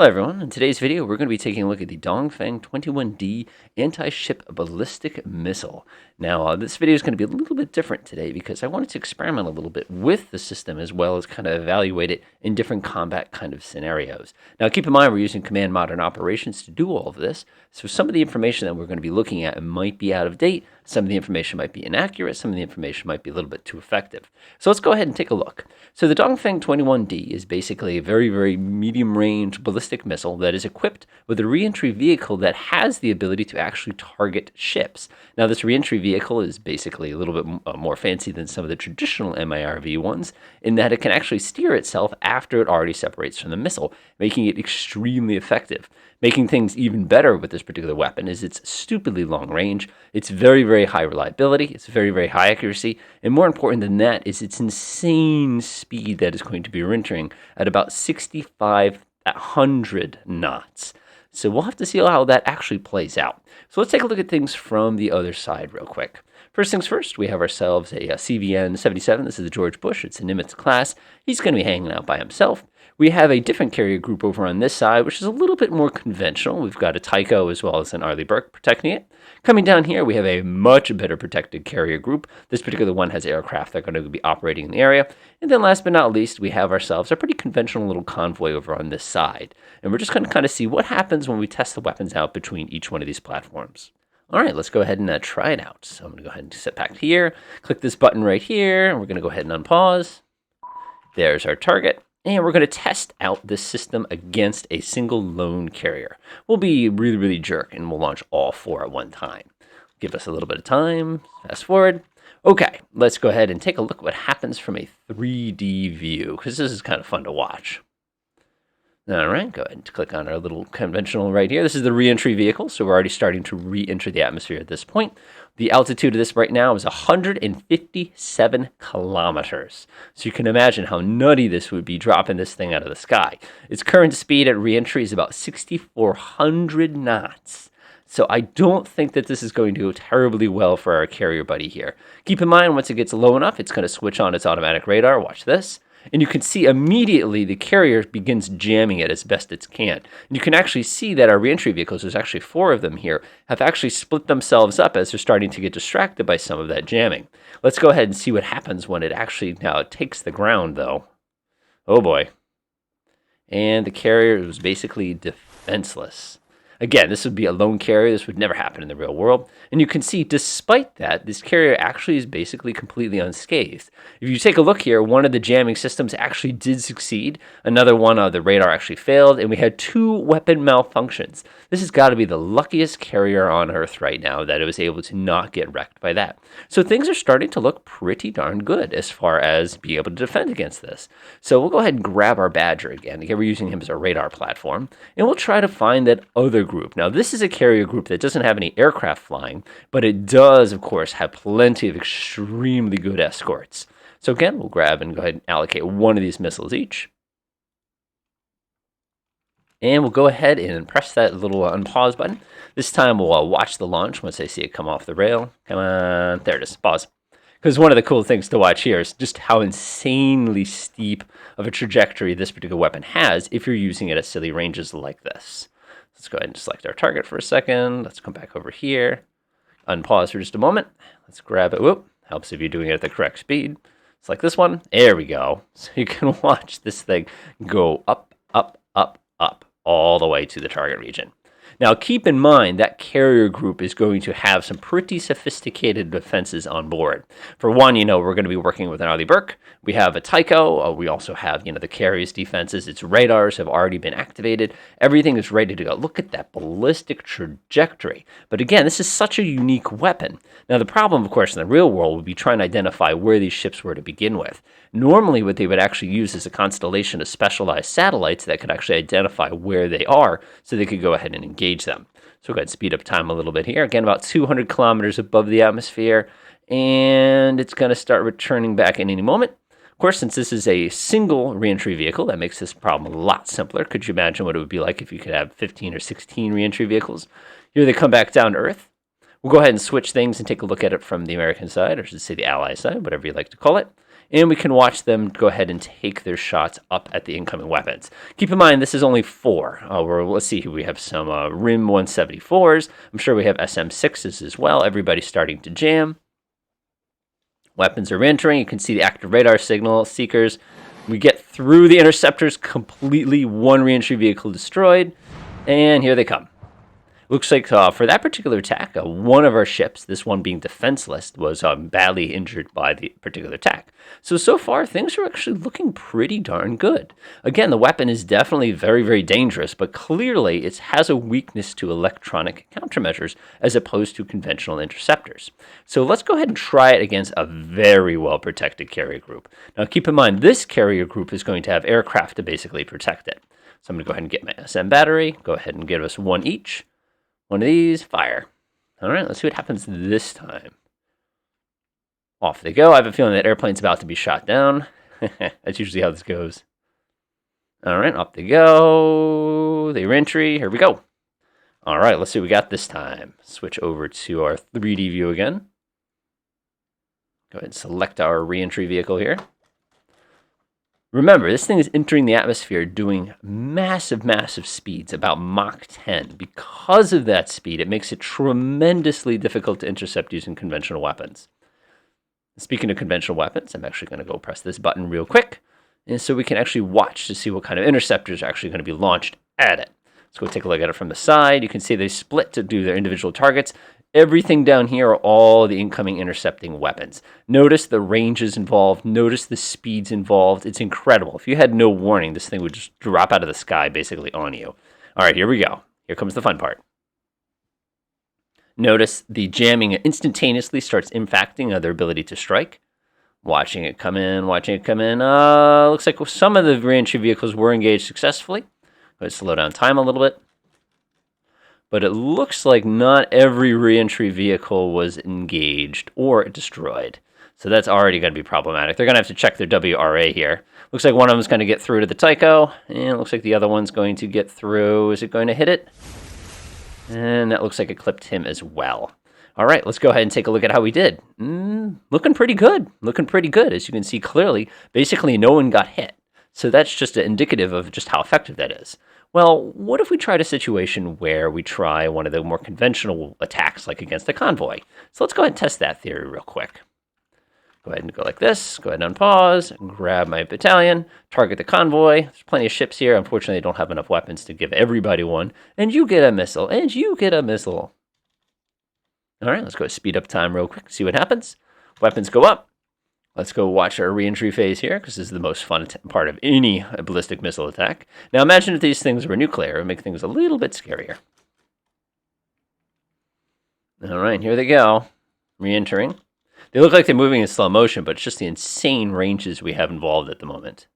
Hello everyone, in today's video we're going to be taking a look at the DF-21d Anti-ship ballistic missile. Now this video is going to be a little bit different today because I wanted to experiment a little bit with the system as well as kind of evaluate it in different combat kind of scenarios. Now keep in mind we're using Command Modern Operations to do all of this, so some of the information that we're going to be looking at might be out of date, some of the information might be inaccurate, some of the information might be a little bit too effective. So let's go ahead and take a look. So the DF-21d is basically a very medium range ballistic missile that is equipped with a reentry vehicle that has the ability to actually target ships. Now this reentry vehicle is basically a little bit more fancy than some of the traditional MIRV ones in that it can actually steer itself after it already separates from the missile, making it extremely effective. Making things even better with this particular weapon is its stupidly long range, it's very high reliability, it's very high accuracy, and more important than that is its insane speed that is going to be reentering at about 6,500 knots. So we'll have to see how that actually plays out. So let's take a look at things from the other side real quick. First things first, we have ourselves a CVN-77. This is the George Bush. It's a Nimitz class. He's going to be hanging out by himself. We have a different carrier group over on this side, which is a little bit more conventional. We've got a Tycho as well as an Arleigh Burke protecting it. Coming down here, we have a much better protected carrier group. This particular one has aircraft that are going to be operating in the area. And then last but not least, we have ourselves a pretty conventional little convoy over on this side. And we're just going to kind of see what happens when we test the weapons out between each one of these platforms. All right, let's go ahead and try it out. So I'm going to go ahead and sit back here, click this button right here, and we're going to go ahead and unpause. There's our target. And we're going to test out this system against a single lone carrier. We'll be really jerk, and we'll launch all four at one time. Give us a little bit of time. Fast forward. Okay, let's go ahead and take a look at what happens from a 3D view, because this is kind of fun to watch. All right, go ahead and click on our little conventional right here. This is the reentry vehicle, so we're already starting to re-enter the atmosphere at this point. The altitude of this right now is 157 kilometers. So you can imagine how nutty this would be dropping this thing out of the sky. Its current speed at reentry is about 6,400 knots. So I don't think that this is going to go terribly well for our carrier buddy here. Keep in mind, once it gets low enough, it's going to switch on its automatic radar. Watch this. And you can see immediately the carrier begins jamming it as best it can. And you can actually see that our reentry vehicles, there's actually 4 of them here, have actually split themselves up as they're starting to get distracted by some of that jamming. Let's go ahead and see what happens when it actually now takes the ground, though. Oh boy. And the carrier was basically defenseless. Again, this would be a lone carrier. This would never happen in the real world. And you can see, despite that, this carrier actually is basically completely unscathed. If you take a look here, one of the jamming systems actually did succeed. Another one, the radar actually failed, and we had 2 weapon malfunctions. This has got to be the luckiest carrier on Earth right now that it was able to not get wrecked by that. So things are starting to look pretty darn good as far as being able to defend against this. So we'll go ahead and grab our Badger again. Again, we're using him as our radar platform, and we'll try to find that other group. Now, this is a carrier group that doesn't have any aircraft flying, but it does, of course, have plenty of extremely good escorts. So again, we'll grab and go ahead and allocate one of these missiles each. And we'll go ahead and press that little unpause button. This time we'll watch the launch once I see it come off the rail. Come on, there it is, pause. Because one of the cool things to watch here is just how insanely steep of a trajectory this particular weapon has if you're using it at silly ranges like this. Let's go ahead and select our target for a second. Let's come back over here. Unpause for just a moment. Let's grab it. Whoop. Helps if you're doing it at the correct speed. Select this one. There we go. So you can watch this thing go up, all the way to the target region. Now, keep in mind that carrier group is going to have some pretty sophisticated defenses on board. For one, we're going to be working with an Arleigh Burke. We have a Tycho. We also have, the carrier's defenses. Its radars have already been activated. Everything is ready to go. Look at that ballistic trajectory. But again, this is such a unique weapon. Now, the problem, of course, in the real world would be trying to identify where these ships were to begin with. Normally, what they would actually use is a constellation of specialized satellites that could actually identify where they are so they could go ahead and engage them. So we'll go ahead and speed up time a little bit here. Again, about 200 kilometers above the atmosphere, and it's going to start returning back in any moment. Of course, since this is a single reentry vehicle, that makes this problem a lot simpler. Could you imagine what it would be like if you could have 15 or 16 reentry vehicles? Here they come back down to Earth. We'll go ahead and switch things and take a look at it from the American side, or I should say the Allied side, whatever you like to call it. and we can watch them go ahead and take their shots up at the incoming weapons. Keep in mind, this is only 4. Let's see here. We have some RIM 174s. I'm sure we have SM6s as well. Everybody's starting to jam. Weapons are entering. You can see the active radar signal seekers. We get through the interceptors completely. 1 reentry vehicle destroyed. And here they come. Looks like for that particular attack, one of our ships, this one being defenseless, was badly injured by the particular attack. So far, things are actually looking pretty darn good. Again, the weapon is definitely very, very dangerous, but clearly it has a weakness to electronic countermeasures as opposed to conventional interceptors. So let's go ahead and try it against a very well-protected carrier group. Now, keep in mind, this carrier group is going to have aircraft to basically protect it. So I'm going to go ahead and get my SM battery, go ahead and give us 1 each. 1 of these, fire. All right, let's see what happens this time. Off they go. I have a feeling that airplane's about to be shot down. That's usually how this goes. All right, off they go. They reentry. Here we go. All right, let's see what we got this time. Switch over to our 3D view again. Go ahead and select our reentry vehicle here. Remember, this thing is entering the atmosphere doing massive, massive speeds, about Mach 10. Because of that speed, it makes it tremendously difficult to intercept using conventional weapons. Speaking of conventional weapons, I'm actually going to go press this button real quick, and so we can actually watch to see what kind of interceptors are actually going to be launched at it. Let's go take a look at it from the side. You can see they split to do their individual targets. Everything down here are all the incoming intercepting weapons. Notice the ranges involved. Notice the speeds involved. It's incredible. If you had no warning, this thing would just drop out of the sky basically on you. All right, here we go. Here comes the fun part. Notice the jamming instantaneously starts impacting their ability to strike. Watching it come in, watching it come in. Looks like some of the reentry vehicles were engaged successfully. Go ahead and slow down time a little bit. But it looks like not every reentry vehicle was engaged or destroyed. So that's already going to be problematic. They're going to have to check their WRA here. Looks like one of them is going to get through to the Tycho, and it looks like the other one's going to get through. Is it going to hit it? And that looks like it clipped him as well. All right, let's go ahead and take a look at how we did. Looking pretty good. Looking pretty good. As you can see clearly, basically no one got hit. So that's just indicative of just how effective that is. Well, what if we tried a situation where we try one of the more conventional attacks, like against a convoy? So let's go ahead and test that theory real quick. Go ahead and go like this. Go ahead and unpause, grab my battalion, target the convoy. There's plenty of ships here. Unfortunately, I don't have enough weapons to give everybody one. And you get a missile, and you get a missile. All right, let's go speed up time real quick, see what happens. Weapons go up. Let's go watch our reentry phase here, because this is the most fun part of any ballistic missile attack. Now imagine if these things were nuclear. It would make things a little bit scarier. All right, here they go. Reentering. They look like they're moving in slow motion, but it's just the insane ranges we have involved at the moment.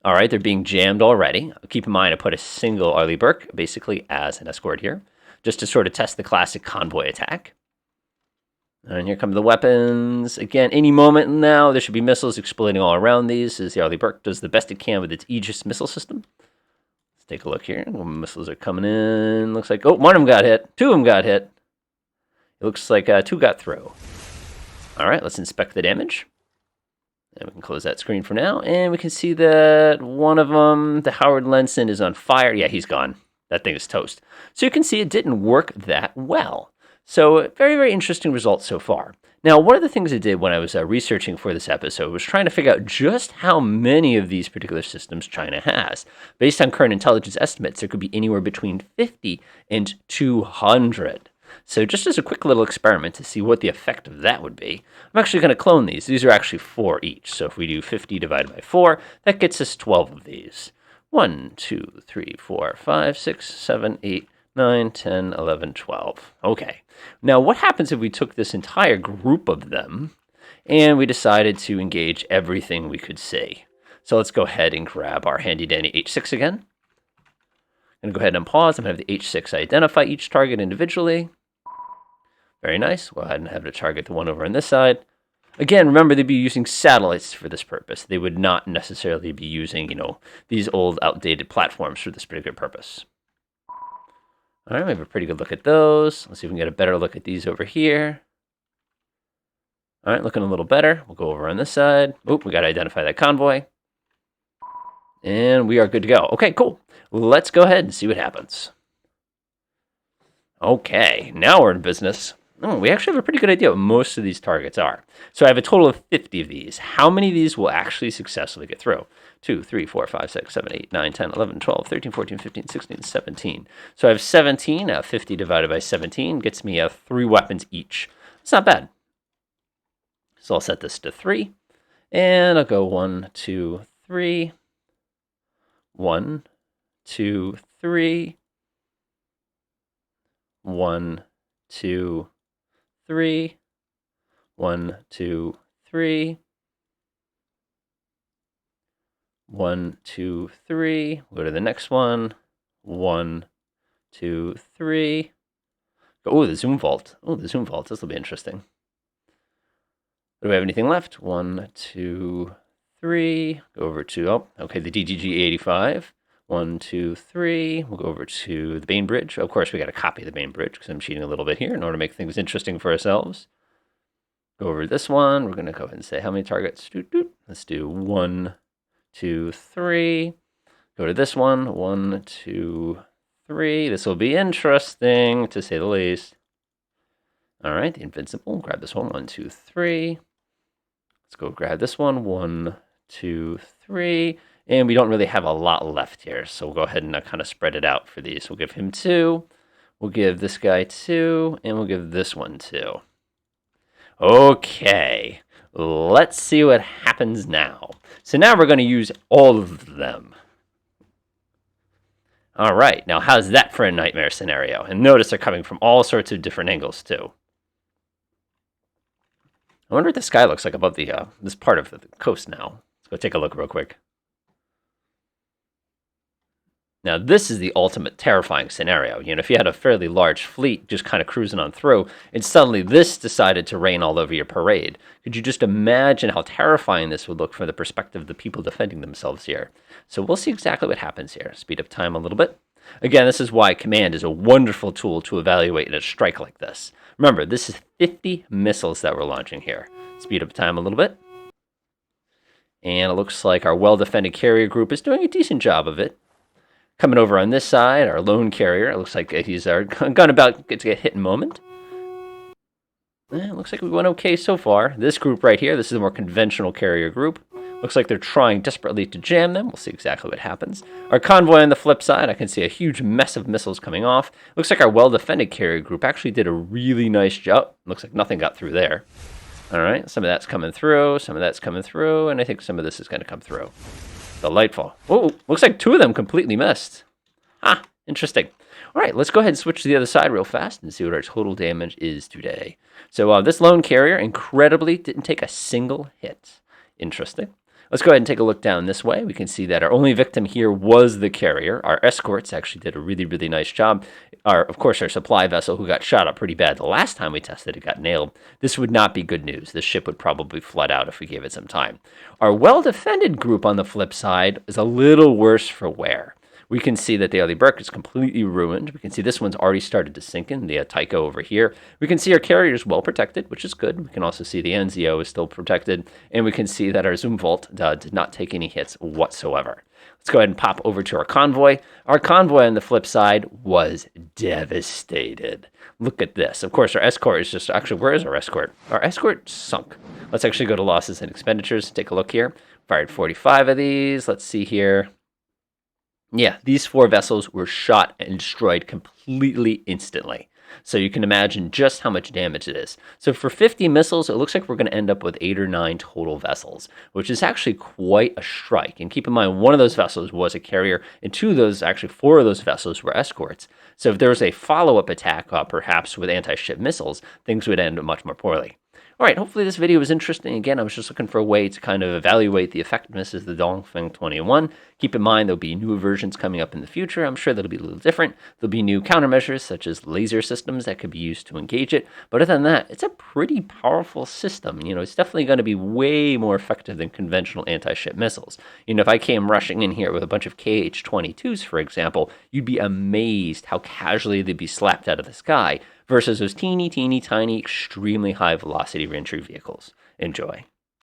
All right, they're being jammed already. Keep in mind, I put a single Arleigh Burke basically as an escort here, just to sort of test the classic convoy attack. And here come the weapons. Again, any moment now, there should be missiles exploding all around these as the Arleigh Burke does the best it can with its Aegis missile system. Let's take a look here. Missiles are coming in. Looks like, oh, one of them got hit. 2 of them got hit. It looks like 2 got through. All right, let's inspect the damage. And we can close that screen for now. And we can see that one of them, the Howard Lenson, is on fire. Yeah, he's gone. That thing is toast. So you can see it didn't work that well. So very, very interesting results so far. Now, one of the things I did when I was researching for this episode was trying to figure out just how many of these particular systems China has. Based on current intelligence estimates, there could be anywhere between 50 and 200. So just as a quick little experiment to see what the effect of that would be, I'm actually going to clone these. These are actually 4 each. So if we do 50 divided by 4, that gets us 12 of these. 1, 2, 3, 4, 5, 6, 7, 8, 9, 10, 11, 12. Okay. Now, what happens if we took this entire group of them and we decided to engage everything we could see? So let's go ahead and grab our handy-dandy H6 again. I'm going to go ahead and pause. I'm going to have the H6 identify each target individually. Very nice. We'll go ahead and have it target the one over on this side. Again, remember, they'd be using satellites for this purpose. They would not necessarily be using, these old, outdated platforms for this particular purpose. All right, we have a pretty good look at those. Let's see if we can get a better look at these over here. All right, looking a little better. We'll go over on this side. Oop, we got to identify that convoy. And we are good to go. Okay, cool. Let's go ahead and see what happens. Okay, now we're in business. Oh, we actually have a pretty good idea what most of these targets are. So I have a total of 50 of these. How many of these will actually successfully get through? 2, 3, 4, 5, 6, 7, 8, 9, 10, 11, 12, 13, 14, 15, 16, 17. So I have 17. 50 divided by 17 gets me 3 weapons each. It's not bad. So I'll set this to 3. And I'll go 1, 2, 3. 1, 2, 3. 1, 2, 3. 1, 2, 3. 1, 2, 3. Go to the next one. 1, 2, 3. Oh, the zoom vault. Oh, the zoom vault. This will be interesting. Do we have anything left? 1, 2, 3. Go over to, oh, okay, the DGG-85. 1, 2, 3. We'll go over to the Bainbridge. Of course, we got to copy the Bainbridge because I'm cheating a little bit here in order to make things interesting for ourselves. Go over to this one. We're going to go ahead and say how many targets. Let's do 1, 2, 3. Go to this one. 1, 2, 3. This will be interesting, to say the least. All right, the Invincible. Grab this one. 1, 2, 3. Let's go grab this one. 1, 2, 3. And we don't really have a lot left here, so we'll go ahead and kind of spread it out for these. We'll give him 2. We'll give this guy 2. And we'll give this one 2. Okay, let's see what happens now. So now we're going to use all of them. All right, now how's that for a nightmare scenario? And notice they're coming from all sorts of different angles, too. I wonder what the sky looks like above the this part of the coast now. Let's go take a look real quick. Now, this is the ultimate terrifying scenario. You know, if you had a fairly large fleet just kind of cruising on through, and suddenly this decided to rain all over your parade, could you just imagine how terrifying this would look from the perspective of the people defending themselves here? So we'll see exactly what happens here. Speed up time a little bit. Again, this is why command is a wonderful tool to evaluate in a strike like this. Remember, this is 50 missiles that we're launching here. Speed up time a little bit. And it looks like our well-defended carrier group is doing a decent job of it. Coming over on this side, our lone carrier, it looks like he's our gun about to get hit in a moment. It looks like we went okay so far. This group right here, this is a more conventional carrier group. Looks like they're trying desperately to jam them. We'll see exactly what happens. Our convoy on the flip side, I can see a huge mess of missiles coming off. Looks like our well-defended carrier group actually did a really nice job. Looks like nothing got through there. All right, some of that's coming through, some of that's coming through, and I think some of this is going to come through. Delightful. Oh, looks like 2 of them completely missed. Ah, interesting. All right, let's go ahead and switch to the other side real fast and see what our total damage is today. So this lone carrier, incredibly, didn't take a single hit. Interesting. Let's go ahead and take a look down this way. We can see that our only victim here was the carrier. Our escorts actually did a really, really nice job. Of course, our supply vessel, who got shot up pretty bad the last time we tested it, got nailed. This would not be good news. This ship would probably flood out if we gave it some time. Our well-defended group on the flip side is a little worse for wear. We can see that the Early Burke is completely ruined. We can see this one's already started to sink in, the Tycho over here. We can see our carrier is well protected, which is good. We can also see the NZO is still protected. And we can see that our Zoom Vault did not take any hits whatsoever. Let's go ahead and pop over to our convoy. Our convoy on the flip side was devastated. Look at this. Of course, our escort is just... Actually, where is our escort? Our escort sunk. Let's actually go to losses and expenditures and take a look here. Fired 45 of these. Let's see here. Yeah, these 4 vessels were shot and destroyed completely instantly. So you can imagine just how much damage it is. So for 50 missiles, it looks like we're going to end up with 8 or 9 total vessels, which is actually quite a strike. And keep in mind, one of those vessels was a carrier, and 2 of those, actually 4 of those vessels were escorts. So if there was a follow-up attack, perhaps with anti-ship missiles, things would end much more poorly. All right, hopefully this video was interesting. Again, I was just looking for a way to kind of evaluate the effectiveness of the Dongfeng 21. Keep in mind there'll be newer versions coming up in the future. I'm sure that'll be a little different. There'll be new countermeasures such as laser systems that could be used to engage it. But other than that, it's a pretty powerful system. You know, it's definitely going to be way more effective than conventional anti-ship missiles. You know, if I came rushing in here with a bunch of KH-22s, for example, you'd be amazed how casually they'd be slapped out of the sky. versus those teeny, teeny, tiny, extremely high velocity reentry vehicles. Enjoy.